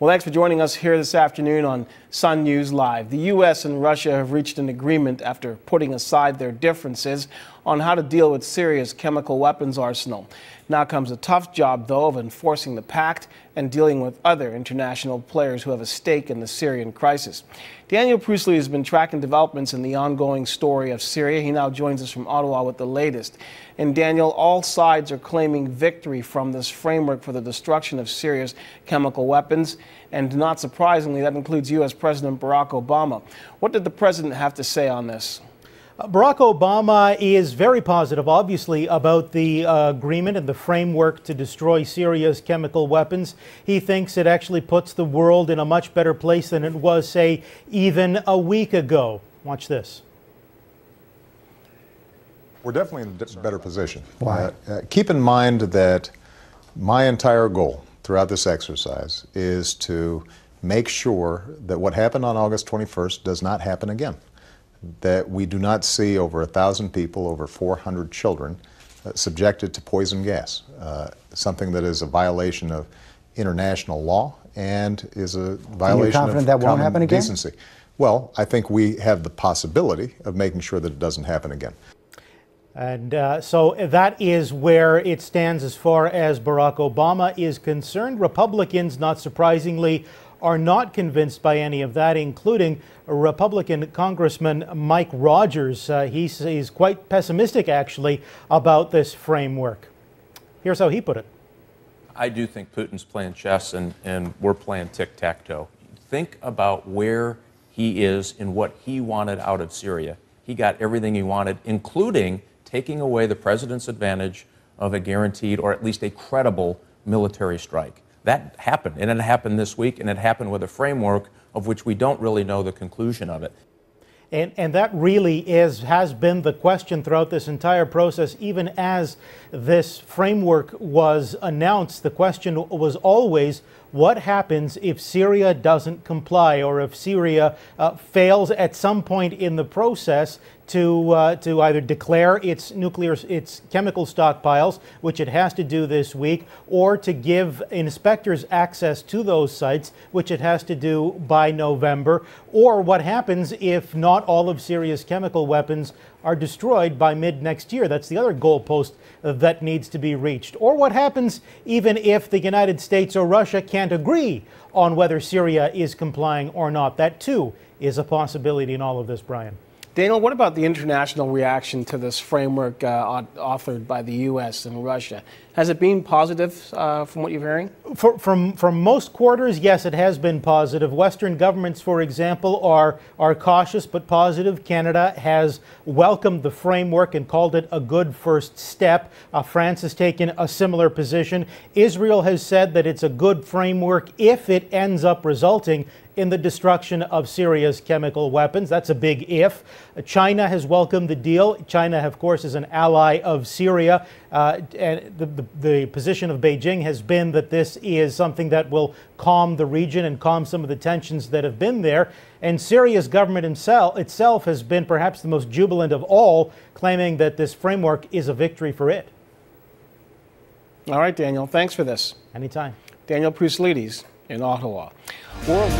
Well, thanks for joining us here this afternoon on Sun News Live. The U.S. and Russia have reached an agreement after putting aside their differences on how to deal with Syria's chemical weapons arsenal. Now comes a tough job, though, of enforcing the pact and dealing with other international players who have a stake in the Syrian crisis. Daniel Prusley has been tracking developments in the ongoing story of Syria. He now joins us from Ottawa with the latest. And Daniel, all sides are claiming victory from this framework for the destruction of Syria's chemical weapons. And not surprisingly, that includes U.S. President Barack Obama. What did the president have to say on this? Barack Obama is very positive, obviously, about the agreement and the framework to destroy Syria's chemical weapons. He thinks it actually puts the world in a much better place than it was, say, even a week ago. Watch this. We're definitely in a better position. Why? Keep in mind that my entire goal throughout this exercise is to make sure that what happened on August 21st does not happen again. That we do not see over 1,000 people, over 400 children subjected to poison gas, something that is a violation of international law and is a violation of that won't happen common again? decency. Well, I think we have the possibility of making sure that it doesn't happen again. And so that is where it stands as far as Barack Obama is concerned. Republicans, not surprisingly, are not convinced by any of that, including Republican Congressman Mike Rogers. He's quite pessimistic, actually, about this framework. Here's how he put it. I do think Putin's playing chess and we're playing tic-tac-toe. Think about where he is and what he wanted out of Syria. He got everything he wanted, including taking away the president's advantage of a guaranteed or at least a credible military strike. That happened, and it happened this week, and it happened with a framework of which we don't really know the conclusion of it. And that really has been the question throughout this entire process. Even as this framework was announced, the question was always, what happens if Syria doesn't comply, or if Syria fails at some point in the process to either declare its chemical stockpiles, which it has to do this week, or to give inspectors access to those sites, which it has to do by November, or what happens if not all of Syria's chemical weapons are destroyed by mid-next year. That's the other goalpost that needs to be reached. Or what happens even if the United States or Russia can't agree on whether Syria is complying or not. That too is a possibility in all of this, Brian. Daniel, what about the international reaction to this framework authored by the U.S. and Russia? Has it been positive from what you're hearing? From most quarters, yes, it has been positive. Western governments, for example, are cautious but positive. Canada has welcomed the framework and called it a good first step. France has taken a similar position. Israel has said that it's a good framework if it ends up resulting in the destruction of Syria's chemical weapons. That's a big if. China has welcomed the deal. China, of course, is an ally of Syria. And the position of Beijing has been that this is something that will calm the region and calm some of the tensions that have been there. And Syria's government itself has been perhaps the most jubilant of all, claiming that this framework is a victory for it. All right, Daniel, thanks for this. Anytime. Daniel Prusley in Ottawa. World